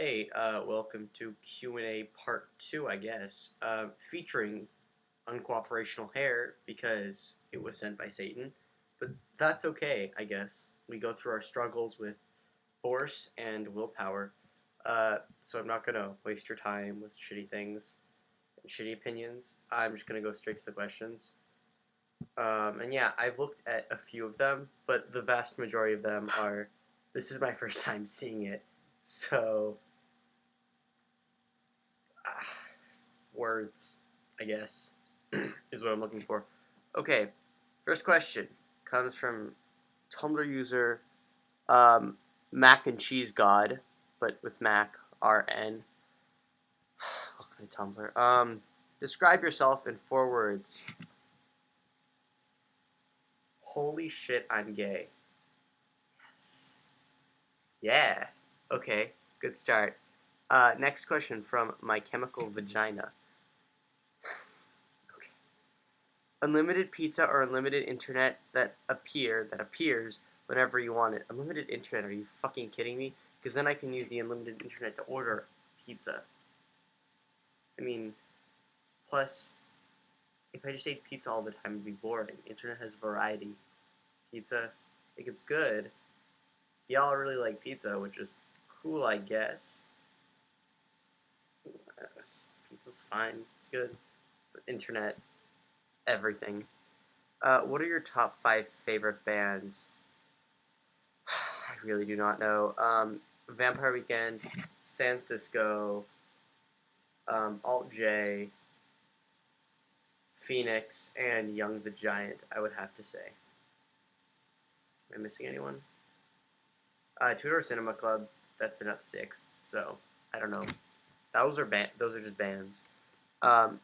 Welcome to Q&A part 2, I guess, featuring uncooperational hair because it was sent by Satan, but that's okay, I guess. We go through our struggles with force and willpower, so I'm not gonna waste your time with shitty things and shitty opinions. I'm just gonna go straight to the questions. And yeah, I've looked at a few of them, but the vast majority of them are, this is my first time seeing it, so words, I guess, is what I'm looking for. Okay, first question comes from Tumblr user Mac and Cheese God, but with Mac RN. Okay, Tumblr. Describe yourself in 4 words. Holy shit, I'm gay. Yes. Yeah. Okay, good start. Next question from My Chemical Vagina. Unlimited pizza or unlimited internet that appears whenever you want it. Unlimited internet? Are you fucking kidding me? Because then I can use the unlimited internet to order pizza. I mean, plus, if I just ate pizza all the time, it'd be boring. Internet has variety. Pizza, like it's good. Y'all really like pizza, which is cool, I guess. Pizza's fine. It's good. But internet, everything. What are your top 5 favorite bands? I really do not know. Vampire Weekend, San Cisco, Alt J, Phoenix, and Young the Giant, I would have to say. Am I missing anyone? Two Door Cinema Club, that's in at 6th, so I don't know. Those are just bands.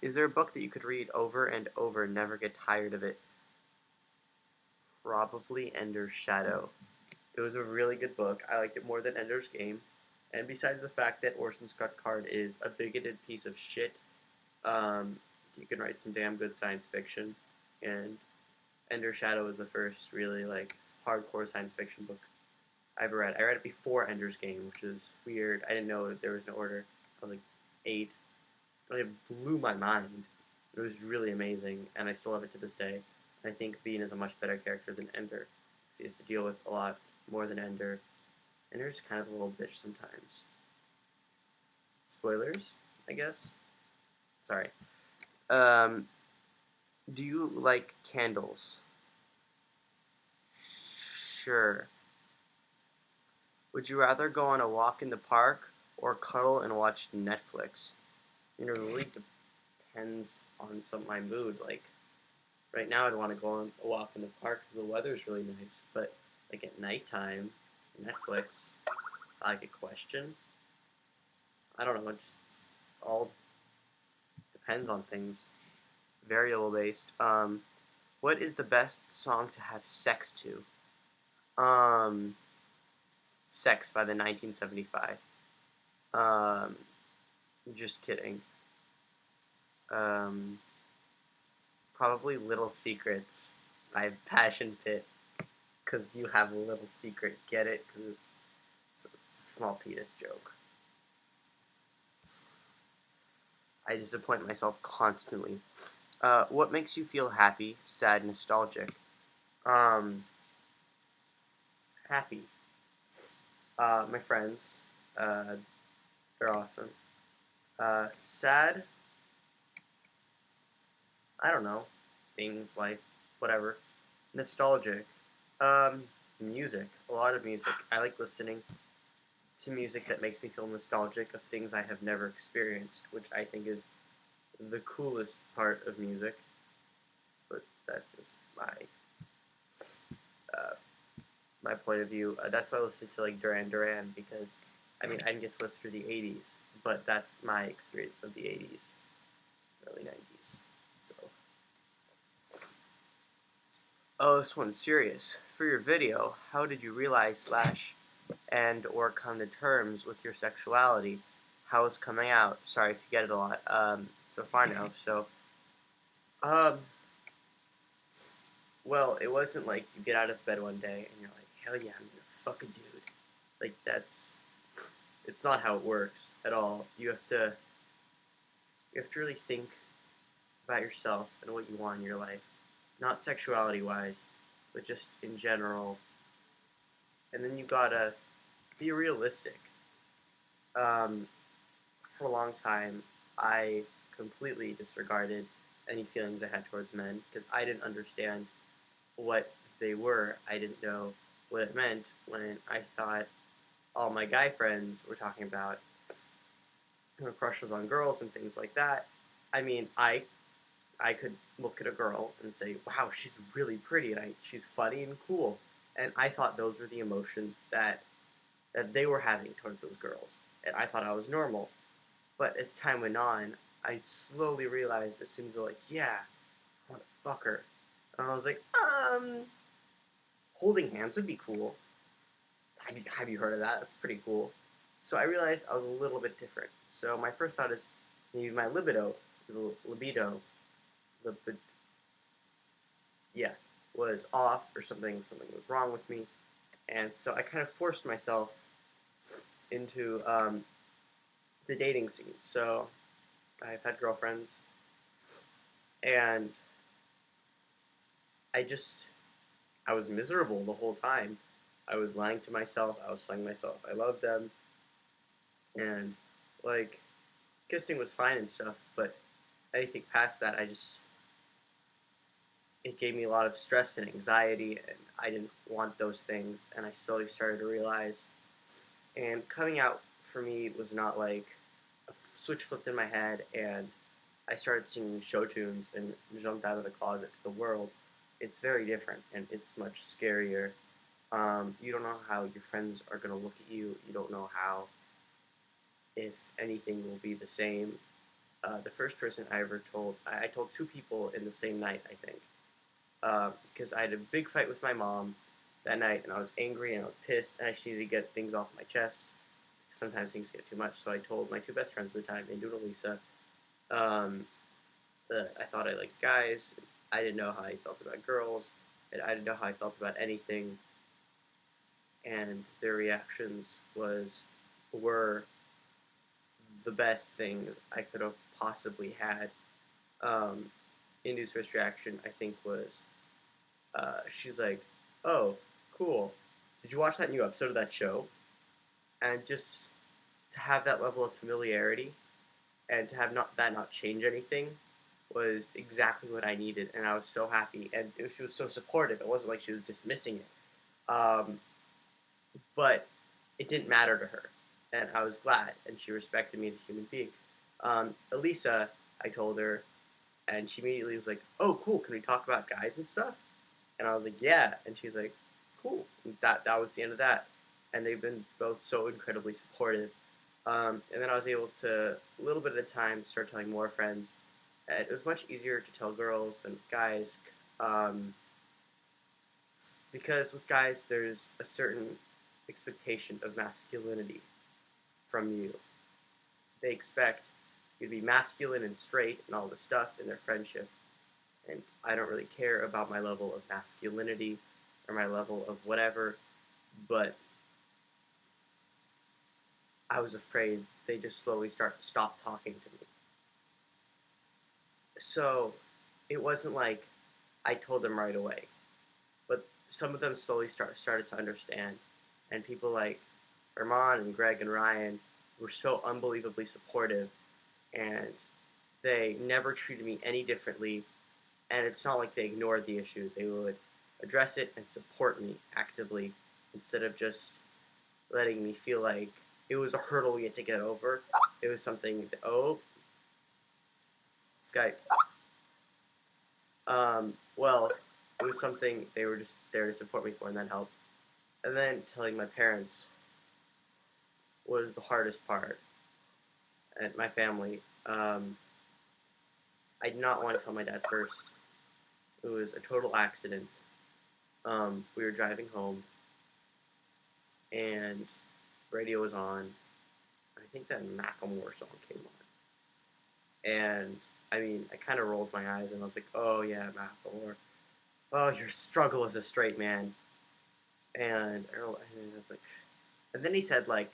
Is there a book that you could read over and over and never get tired of it? Probably Ender's Shadow. It was a really good book. I liked it more than Ender's Game. And besides the fact that Orson Scott Card is a bigoted piece of shit, you can write some damn good science fiction. And Ender's Shadow was the first really hardcore science fiction book I ever read. I read it before Ender's Game, which is weird. I didn't know that there was no order. I was like 8. It blew my mind. It was really amazing, and I still love it to this day. I think Bean is a much better character than Ender. He has to deal with a lot more than Ender. Ender's kind of a little bitch sometimes. Spoilers, I guess. Sorry. Do you like candles? Sure. Would you rather go on a walk in the park or cuddle and watch Netflix? It really depends on my mood. Like right now, I'd want to go on a walk in the park because the weather's really nice. But like at nighttime, Netflix. It's like a question. I don't know. It just all depends on things. Variable based. What is the best song to have sex to? Sex by the 1975. Just kidding. Probably Little Secrets by Passion Pit. Because you have a little secret. Get it? Because it's a small penis joke. I disappoint myself constantly. What makes you feel happy, sad, nostalgic? Happy. My friends. They're awesome. Sad. I don't know. Things, life, whatever. Nostalgic. Music. A lot of music. I like listening to music that makes me feel nostalgic of things I have never experienced, which I think is the coolest part of music. But that's just uh, my point of view. That's why I listen to like Duran Duran because I mean I didn't get to live through the '80s, but that's my experience of the '80s, early '90s. So, oh, this one's serious. For your video, how did you realize slash and or come to terms with your sexuality? How is coming out? Sorry if you get it a lot. So far now. So, um, well, it wasn't like you get out of bed one day and you're like, hell yeah, I'm gonna fuck a dude. Like it's it's not how it works at all. You have to really think about yourself and what you want in your life, not sexuality wise, but just in general. And then you gotta be realistic. Um, for a long time, I completely disregarded any feelings I had towards men because I didn't understand what they were. I didn't know what it meant when I thought all my guy friends were talking about crushes on girls and things like that. I mean, I could look at a girl and say, "Wow, she's really pretty and she's funny and cool," and I thought those were the emotions that they were having towards those girls, and I thought I was normal. But as time went on, I slowly realized as soon as they're like, "Yeah, I want to fuck her," and I was like, holding hands would be cool. Have you heard of that? That's pretty cool. So I realized I was a little bit different. So my first thought is maybe my libido, lib- yeah, was off or something was wrong with me, and so I kind of forced myself into the dating scene. So I've had girlfriends, and I just I was miserable the whole time. I was lying to myself. I was telling myself I loved them, and like kissing was fine and stuff, but anything past that, it gave me a lot of stress and anxiety, and I didn't want those things. And I slowly started to realize. And coming out for me was not like a switch flipped in my head, and I started singing show tunes and jumped out of the closet to the world. It's very different, and it's much scarier. You don't know how your friends are going to look at you. You don't know how, if anything will be the same. The first person I ever told, I told two people in the same night, I think, because I had a big fight with my mom that night, and I was angry and I was pissed, and I just needed to get things off my chest. Sometimes things get too much, so I told my two best friends at the time, Andrew and Elisa, um, that I thought I liked guys. I didn't know how I felt about girls, and I didn't know how I felt about anything. And their reactions were the best things I could have possibly had. Um, Indu's first reaction, I think, was she's like, "Oh, cool. Did you watch that new episode of that show?" And just to have that level of familiarity and to have not change anything was exactly what I needed, and I was so happy. And she was so supportive. It wasn't like she was dismissing it, but it didn't matter to her, and I was glad, and she respected me as a human being. Elisa, I told her, and she immediately was like, "Oh, cool. Can we talk about guys and stuff?" And I was like, "Yeah," and she's like, "Cool." And that was the end of that, and they've been both so incredibly supportive. And then I was able to, a little bit at a time, start telling more friends. And it was much easier to tell girls than guys, um, because with guys, there's a certain expectation of masculinity from you. They expect you to be masculine and straight and all this stuff in their friendship. And I don't really care about my level of masculinity or my level of whatever, but I was afraid they just slowly stop talking to me. So it wasn't like I told them right away, but some of them slowly started to understand, and people like Herman and Greg and Ryan were so unbelievably supportive, and they never treated me any differently. And it's not like they ignored the issue; they would address it and support me actively instead of just letting me feel like it was a hurdle we had to get over. It was something that, oh, Skype. Well, it was something they were just there to support me for, and that helped. And then telling my parents was the hardest part. And my family, I did not want to tell my dad first. It was a total accident. We were driving home, and radio was on. I think that Macklemore song came on, and I mean, I kind of rolled my eyes, and I was like, "Oh yeah, Macklemore. Oh, your struggle as a straight man." And Earl, and it's like, and then he said like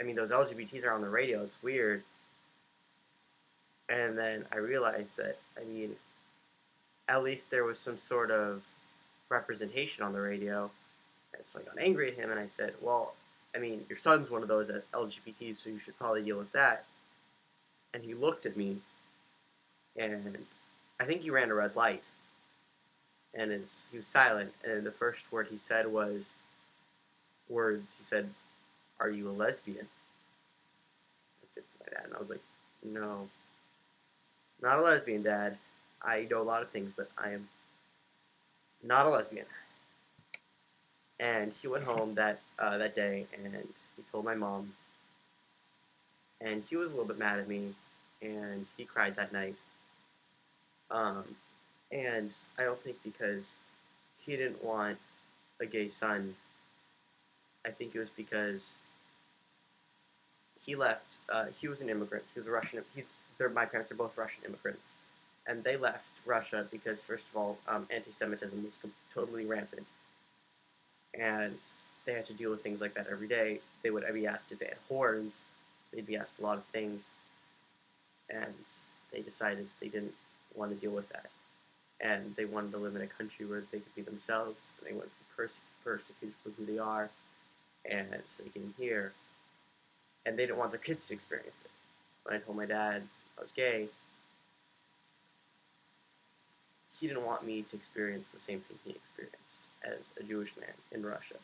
I mean, those LGBTs are on the radio. It's weird. And then I realized that, I mean, at least there was some sort of representation on the radio. And so I got angry at him and I said, well, I mean, your son's one of those LGBTs, so you should probably deal with that. And he looked at me and I think he ran a red light and he was silent. And the first word he said was words. He said, "Are you a lesbian?" That's it to my dad. And I was like, "No, not a lesbian, Dad. I know a lot of things, but I am not a lesbian." And he went home that day, and he told my mom, and he was a little bit mad at me, and he cried that night. Um, and I don't think because he didn't want a gay son. I think it was because he left. He was an immigrant. He was a Russian. My parents are both Russian immigrants, and they left Russia because, first of all, anti-Semitism was totally rampant, and they had to deal with things like that every day. They would be asked if they had horns. They'd be asked a lot of things, and they decided they didn't want to deal with that, and they wanted to live in a country where they could be themselves, and they wouldn't be persecuted for who they are, and so they came here, and they didn't want their kids to experience it. When I told my dad I was gay, he didn't want me to experience the same thing he experienced as a Jewish man in Russia.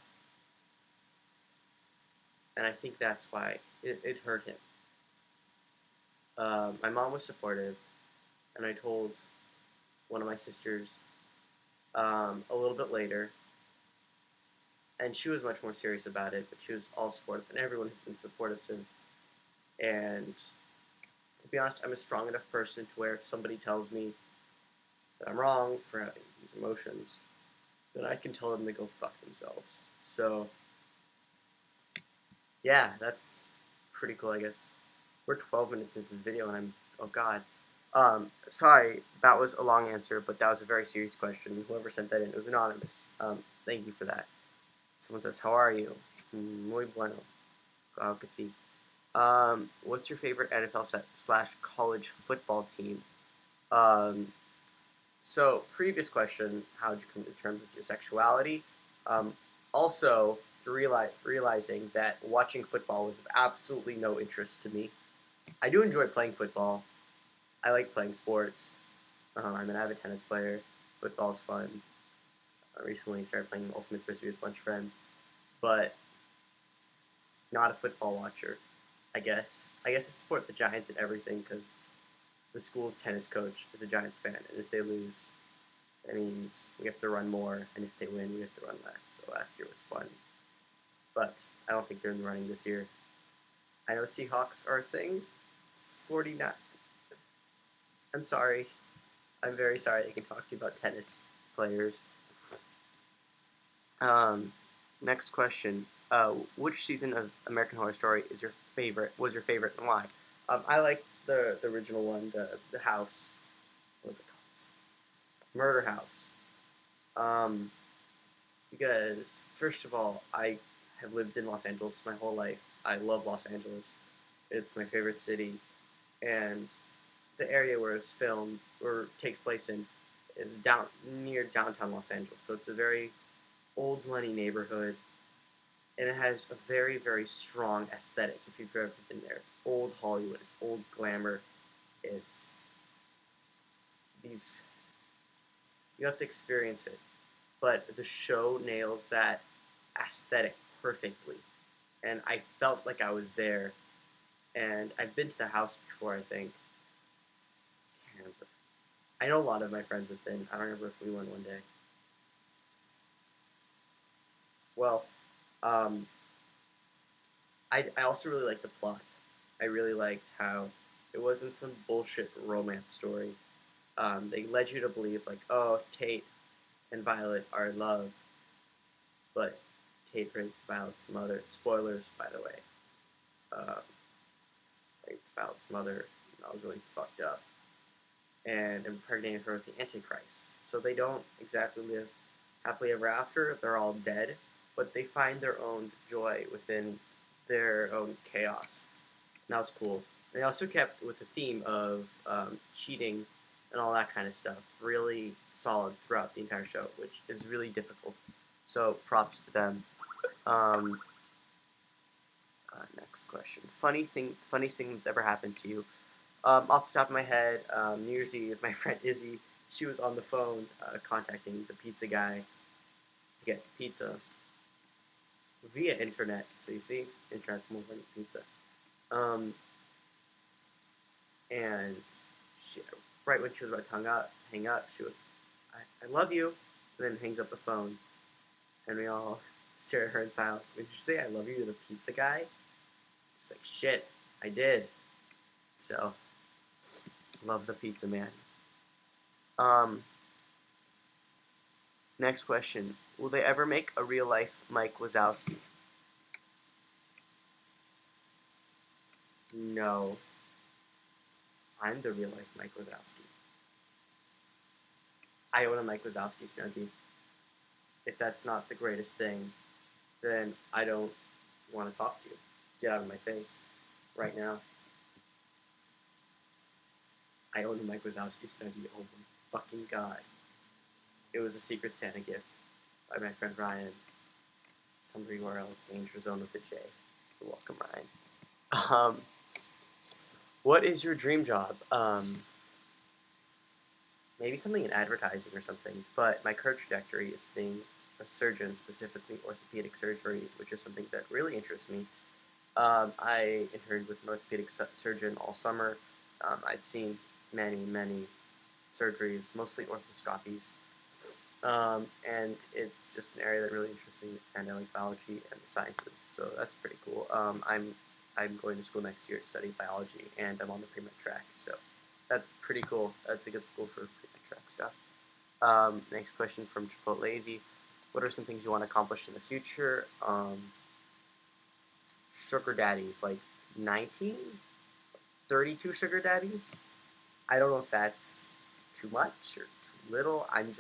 And I think that's why it hurt him. My mom was supportive, and I told one of my sisters a little bit later, and she was much more serious about it, but she was all supportive, and everyone has been supportive since. And to be honest, I'm a strong enough person to where if somebody tells me that I'm wrong for having these emotions, then I can tell them to go fuck themselves. So, yeah, that's pretty cool, I guess. We're 12 minutes into this video, and oh god. Sorry, that was a long answer, but that was a very serious question. Whoever sent that in, it was anonymous. Thank you for that. Someone says, how are you? Muy bueno. Wow, que fi. What's your favorite NFL / college football team? So, previous question, how did you come to terms with your sexuality? Also, realizing that watching football was of absolutely no interest to me. I do enjoy playing football. I like playing sports. I'm an avid tennis player. Football's fun. I recently started playing Ultimate Frisbee with a bunch of friends. But not a football watcher, I guess. I guess I support the Giants and everything because the school's tennis coach is a Giants fan, and if they lose, that means we have to run more, and if they win, we have to run less. So last year was fun, but I don't think they're in the running this year. I know Seahawks are a thing. 49. I'm sorry. I'm very sorry. I can talk to you about tennis players. Next question. Which season of American Horror Story is your favorite? Was your favorite, and why? I liked the original one, the house. What was it called? Murder House. Because first of all, I have lived in Los Angeles my whole life. I love Los Angeles. It's my favorite city, and the area where it's filmed or takes place in is near downtown Los Angeles. So it's a very old money neighborhood, and it has a very, very strong aesthetic. If you've ever been there, it's old Hollywood, it's old glamour, it's these. You have to experience it, but the show nails that aesthetic perfectly, and I felt like I was there. And I've been to the house before, I think. Can't remember. I know a lot of my friends have been. I don't remember if we went one day. Well, um, I also really liked the plot. I really liked how it wasn't some bullshit romance story. They led you to believe, like, oh, Tate and Violet are in love, but Tate raped Violet's mother. Spoilers, by the way. Raped Violet's mother. That was really fucked up. And impregnated her with the Antichrist. So they don't exactly live happily ever after. They're all dead, but they find their own joy within their own chaos. And that was cool. They also kept with the theme of cheating and all that kind of stuff really solid throughout the entire show, which is really difficult. So props to them. Um, Next question. Funniest thing that's ever happened to you? Off the top of my head, New Year's Eve, my friend Izzy, she was on the phone contacting the pizza guy to get pizza via internet. So you see, internet's more than pizza. Um, and she, right when she was about to hang up, she was, I love you, and then hangs up the phone, and we all stare at her in silence. Did you say I love you to the pizza guy? She's like, shit, I did. So, love the pizza man. Um, Next question. Will they ever make a real life Mike Wazowski? No. I'm the real life Mike Wazowski. I own a Mike Wazowski Snuggie. If that's not the greatest thing, then I don't want to talk to you. Get out of my face. Right now. I own a Mike Wazowski Snuggie. Oh my fucking god. It was a Secret Santa gift by my friend Ryan. Tumblr URLs, Danger Zone with a J. You're welcome, Ryan. What is your dream job? Maybe something in advertising or something, but my current trajectory is to being a surgeon, specifically orthopedic surgery, which is something that really interests me. I interned with an orthopedic surgeon all summer. I've seen many surgeries, mostly orthoscopies, and it's just an area that really interests me, and I like biology and the sciences, so that's pretty cool. I'm going to school next year to study biology, and I'm on the pre-med track, so that's pretty cool. That's a good school for pre-med track stuff. Next question from Chipotle Lazy. What are some things you want to accomplish in the future? Sugar daddies, like 19? 32 sugar daddies? I don't know if that's too much or too little. I'm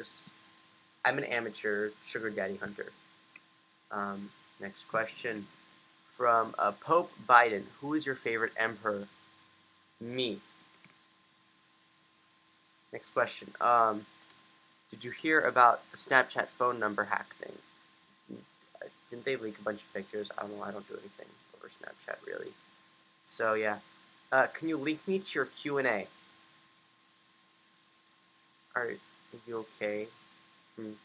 an amateur sugar daddy hunter. Next question from Pope Biden. Who is your favorite emperor? Me. Next question. Did you hear about the Snapchat phone number hack thing? Didn't they leak a bunch of pictures? I don't know. I don't do anything over Snapchat really. So yeah. Can you link me to your Q&A? Are you okay? I'm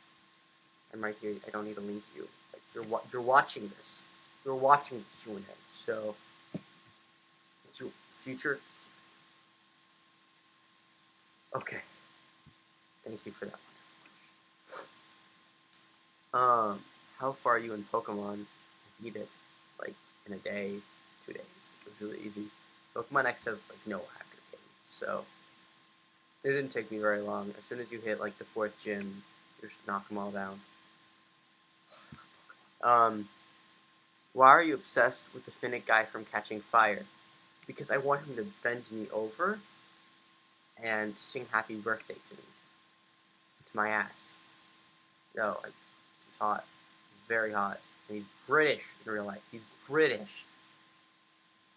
right here. I don't need to link you. Like you're watching this. You're watching the Q&A. So it's your future. Okay. Thank you for that one. How far are you in Pokemon? I beat it like in a day, 2 days. It was really easy. Pokemon X has like no after game, so it didn't take me very long. As soon as you hit like the 4th gym, you should knock them all down. Why are you obsessed with the Finnick guy from Catching Fire? Because I want him to bend me over and sing happy birthday to me. To my ass. No, he's hot. He's very hot. And he's British in real life. He's British.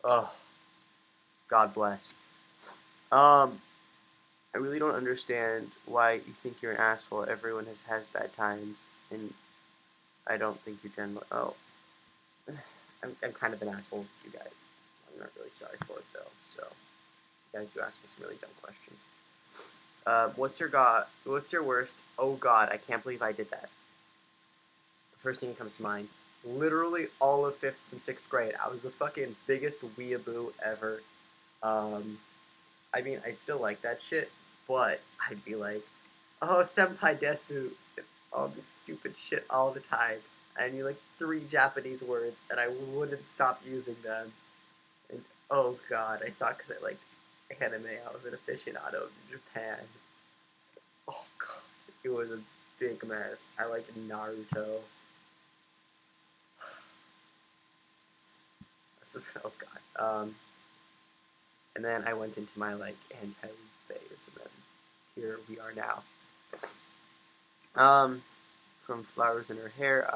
Oh, God bless. I really don't understand why you think you're an asshole. Everyone has bad times, and I don't think you're generally. Oh, I'm kind of an asshole with you guys. I'm not really sorry for it though. So, you guys do ask me some really dumb questions. What's your worst? Oh God, I can't believe I did that. The first thing that comes to mind. Literally all of 5th and 6th grade. I was the fucking biggest weeaboo ever. I mean, I still like that shit, but I'd be like, oh, senpai desu, all this stupid shit all the time. I knew like 3 Japanese words, and I wouldn't stop using them. And oh God, I thought because I liked anime, I was an aficionado of Japan. Oh God, it was a big mess. I liked Naruto. Oh God. And then I went into my like anti-weeb phase, and then here we are now. From Flowers in Her Hair.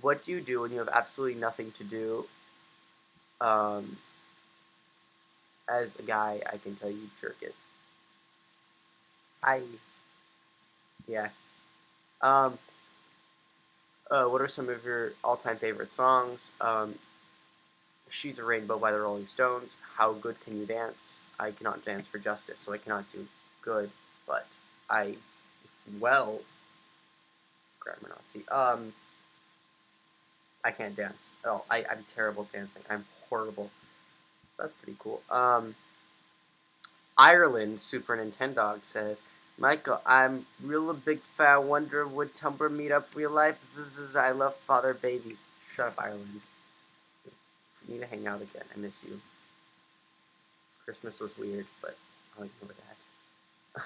What do you do when you have absolutely nothing to do? Um, as a guy, I can tell you jerk it. I yeah. Um, what are some of your all-time favorite songs? She's a Rainbow by the Rolling Stones. How good can you dance? I cannot dance for justice, so I cannot do good, but I well grammar Nazi. I can't dance. Oh, I'm terrible at dancing. I'm horrible. That's pretty cool. Ireland Super Nintendo says, Michael, I'm real a big fan. Wonder would Tumblr meet up real life? Zzz, I love father babies. Shut up, Ireland. We need to hang out again. I miss you. Christmas was weird, but I'll ignore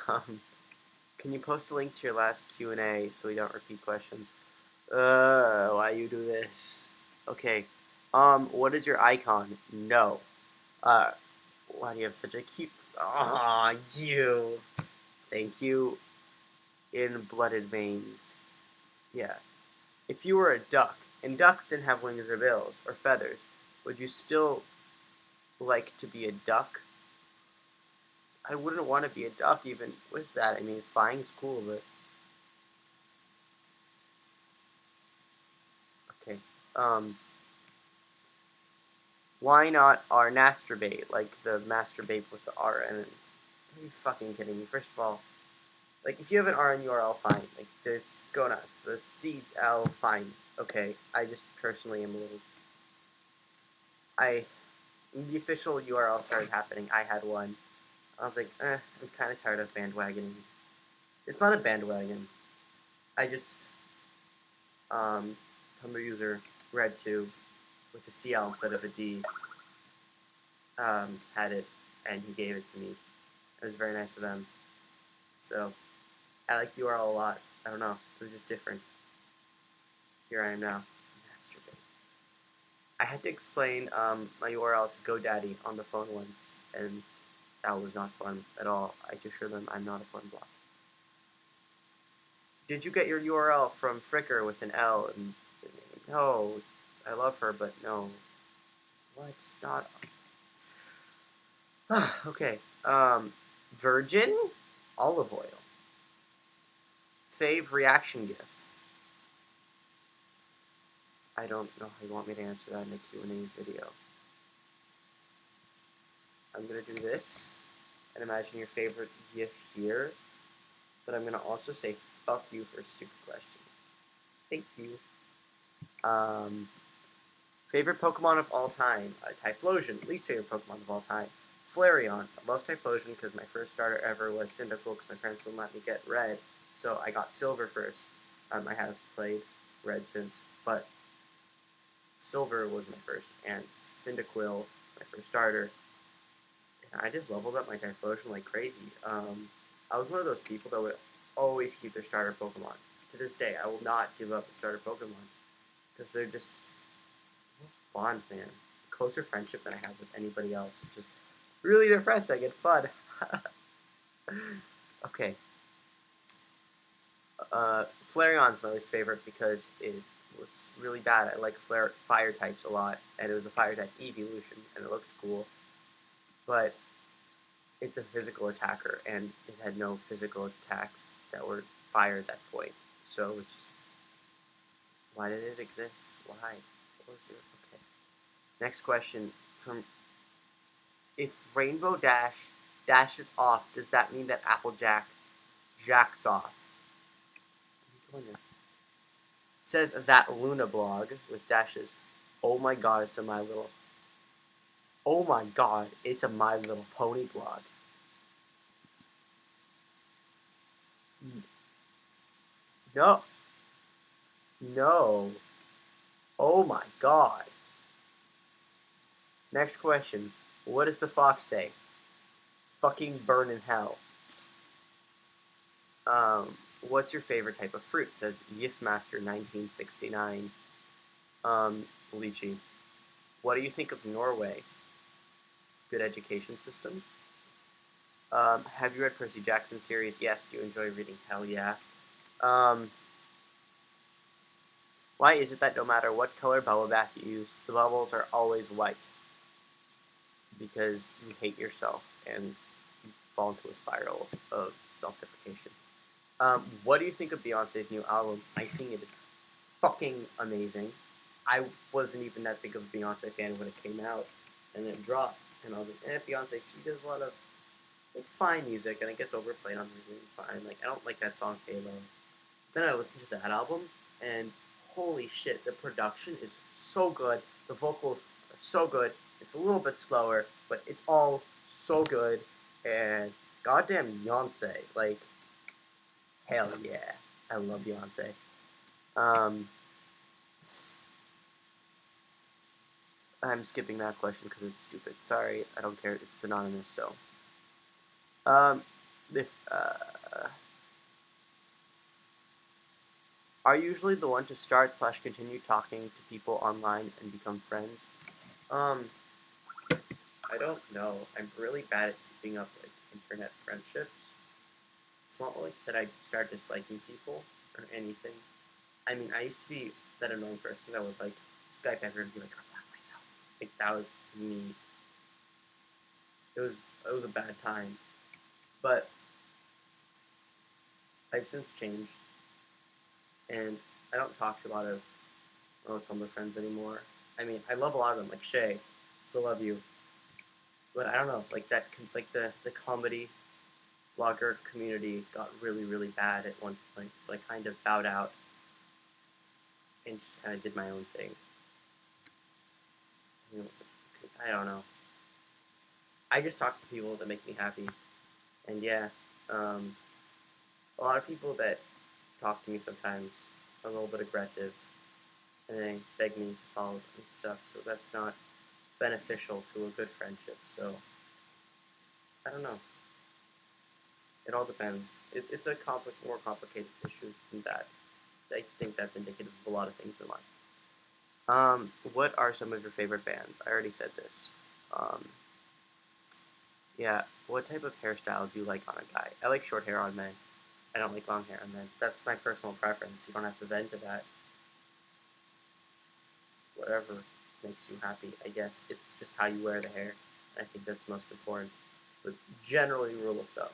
that. Can you post a link to your last Q&A so we don't repeat questions? Why you do this? Okay. What is your icon? No. Uh, why do you have such a cute... Aw, you. Thank you. In blooded veins. Yeah. If you were a duck, and ducks didn't have wings or bills or feathers, would you still like to be a duck? I wouldn't want to be a duck even with that. I mean, flying's cool, but okay. Why not R masturbate like the masturbate with the R and are you fucking kidding me? First of all, like if you have an R in URL, fine. Like it's go nuts. The CL, fine. Okay. I just personally am a little. I when the official URL started happening, I had one. I was like, I'm kind of tired of bandwagoning. It's not a bandwagon. I just Tumblr user Red 2 with a CL instead of a D had it, and he gave it to me. It was very nice of them. So I like the URL a lot. I don't know. It was just different. Here I am now. Masturbate. I had to explain my URL to GoDaddy on the phone once, and that was not fun at all. I can assure them I'm not a fun block. Did you get your URL from Fricker with an L in the name? No. I love her, but no. What? Not. Okay. Virgin olive oil. Fave reaction gif. I don't know how you want me to answer that in a Q&A video. I'm going to do this and imagine your favorite GIF here, but I'm going to also say fuck you for a stupid question. Thank you. Favorite Pokemon of all time? Typhlosion, least favorite Pokemon of all time. Flareon. I love Typhlosion because my first starter ever was Cyndaquil because my parents wouldn't let me get Red, so I got Silver first. I have played Red since, but Silver was my first, and Cyndaquil, my first starter. I just leveled up my Typhlosion like crazy. I was one of those people that would always keep their starter Pokemon. To this day, I will not give up a starter Pokemon because they're just bond, man. Closer friendship than I have with anybody else, which is really depressing and fun. Okay. Flareon's my least favorite because it was really bad. I like fire types a lot, and it was a fire type evolution, and it looked cool. But it's a physical attacker, and it had no physical attacks that were fire at that point. So it's just, why did it exist? Why? What was it? Okay. Next question from if Rainbow Dash dashes off, does that mean that Applejack jacks off? It says that Luna blog with dashes. Oh my god, it's a My Little. Oh my god, it's a My Little Pony blog. No. No. Oh my god. Next question. What does the fox say? Fucking burn in hell. What's your favorite type of fruit? It says Yifmaster 1969. Lychee. What do you think of Norway? Good education system. Have you read Percy Jackson series? Yes. Do you enjoy reading? Hell yeah. Um, Why is it that no matter what color bubble bath you use, the bubbles are always white? Because you hate yourself and you fall into a spiral of self-deprecation. What do you think of Beyonce's new album? I think it is fucking amazing. I wasn't even that big of a Beyonce fan when it came out, and it dropped, and I was like, Beyonce, she does a lot of like fine music, and it gets overplayed on the fine. Like I don't like that song Halo. Then I listened to that album, and holy shit, the production is so good. The vocals are so good. It's a little bit slower, but it's all so good. And goddamn Beyonce, like hell yeah, I love Beyonce. Um, I'm skipping that question because it's stupid. Sorry, I don't care. It's synonymous. So, um, if are you usually the one to start/continue talking to people online and become friends? Um, I don't know. I'm really bad at keeping up like internet friendships. It's not like that I start disliking people or anything. I mean, I used to be that annoying person that would like Skype everyone and be like, "I love myself." Like that was me. It was a bad time, but I've since changed, and I don't talk to a lot of my Tumblr friends anymore. I mean, I love a lot of them, like Shay, still love you, but I don't know, like that, like the comedy blogger community got really bad at one point, so I kind of bowed out and just kind of did my own thing. You know, I don't know. I just talk to people that make me happy, and yeah, um, a lot of people that talk to me sometimes are a little bit aggressive, and they beg me to follow and stuff. So that's not beneficial to a good friendship. So I don't know. It all depends. It's a more complicated issue than that. I think that's indicative of a lot of things in life. What are some of your favorite bands? I already said this. Um, yeah. What type of hairstyle do you like on a guy? I like short hair on men. I don't like long hair on men. That's my personal preference. You don't have to vent to that. Whatever makes you happy, I guess. It's just how you wear the hair. I think that's most important. But generally, rule of thumb.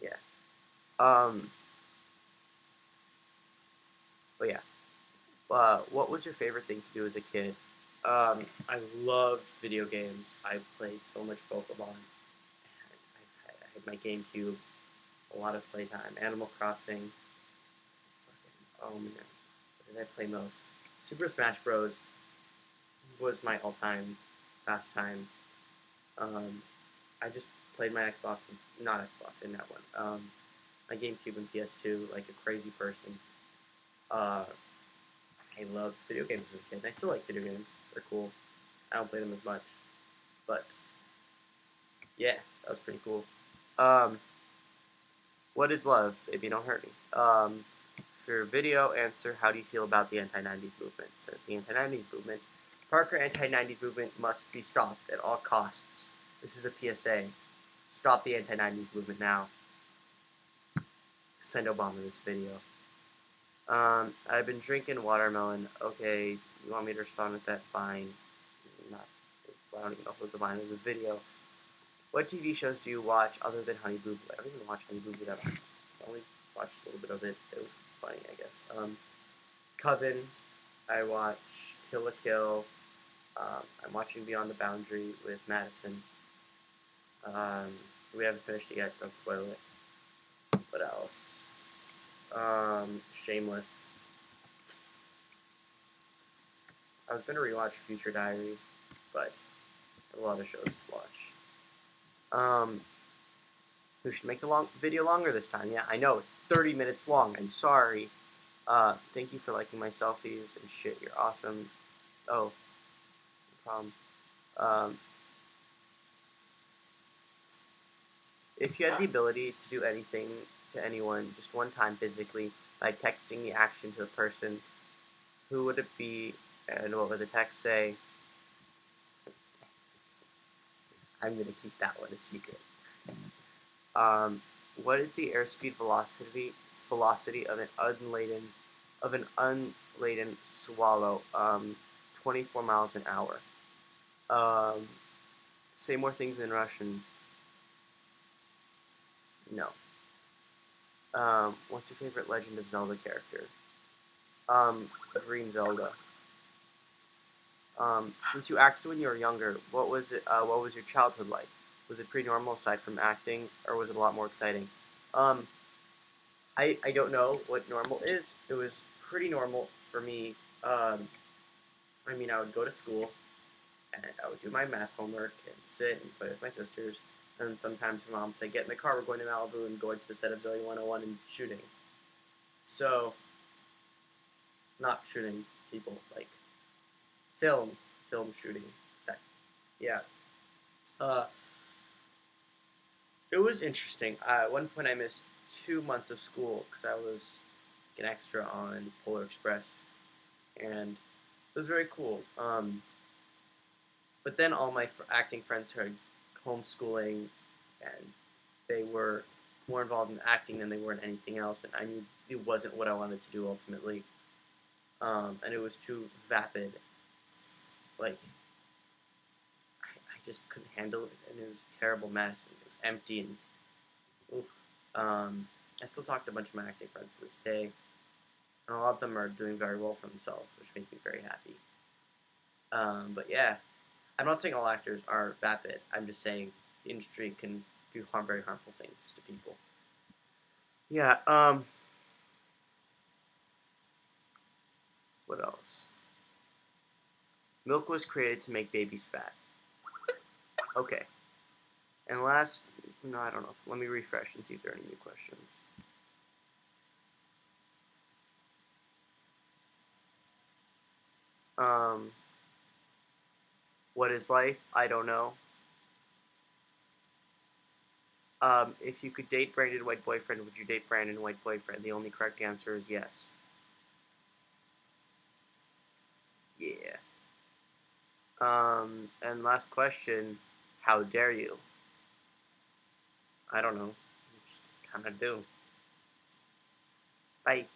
Yeah. Um. But yeah. What was your favorite thing to do as a kid? I loved video games. I played so much Pokemon. I had my GameCube, a lot of playtime. Animal Crossing. Oh man, what did I play most? Super Smash Bros. Was my all-time pastime. Um, I just played my Xbox, not Xbox, in that one. My GameCube and PS2 like a crazy person. Uh, I loved video games as a kid. And I still like video games. They're cool. I don't play them as much, but yeah, that was pretty cool. Um, what is love? Baby, don't hurt me. For your video answer, how do you feel about the anti-90s movement? Says the anti-90s movement. Parker anti-90s movement must be stopped at all costs. This is a PSA. Stop the anti-90s movement now. Send Obama this video. I've been drinking watermelon. Okay, you want me to respond with that? Fine. Not. I don't even know if it was a line. It was a video. What TV shows do you watch other than Honey Boo Boo? I don't even watch Honey Boo Boo that much. I only watched a little bit of it. It was funny, I guess. Coven. I watch Kill la Kill. I'm watching Beyond the Boundary with Madison. Um, we haven't finished it yet. Don't spoil it. What else? Shameless. I was gonna rewatch Future Diary, but a lot of shows to watch. We should make the video longer this time. Yeah, I know it's 30 minutes long. I'm sorry. Thank you for liking my selfies and shit. You're awesome. Oh, no problem. Um, if you had the ability to do anything to anyone just one time physically, like texting the action to a person, who would it be, and what would the text say? I'm gonna keep that one a secret. What is the airspeed velocity of an unladen of an unladen swallow, 24 miles an hour. Um, say more things in Russian. No. What's your favorite Legend of Zelda character? Green Zelda. Since you acted when you were younger, what was it? What was your childhood like? Was it pretty normal aside from acting, or was it a lot more exciting? Um, I don't know what normal is. It was pretty normal for me. Um, I mean, I would go to school and I would do my math homework and sit and play with my sisters. And sometimes my mom would say, "Get in the car. We're going to Malibu and going to the set of Zoe 101 and shooting." So, not shooting people, like film, film shooting. That, yeah. Uh, it was interesting. At one point, I missed 2 months of school because I was an extra on Polar Express, and it was very cool. But then all my acting friends started homeschooling, and they were more involved in acting than they were in anything else, and I knew it wasn't what I wanted to do ultimately. And it was too vapid. Like I just couldn't handle it, and it was a terrible mess, and it was empty, and oof. I still talk to a bunch of my acting friends to this day, and a lot of them are doing very well for themselves, which makes me very happy. But yeah, I'm not saying all actors are vapid. I'm just saying the industry can do very harmful things to people. Yeah. What else? Milk was created to make babies fat. Okay. And last, no, I don't know. Let me refresh and see if there are any new questions. Um, what is life? I don't know. If you could date Brandon White boyfriend, would you date Brandon White boyfriend? The only correct answer is yes. Yeah. And last question, how dare you? I don't know. Just kind of do. Bye.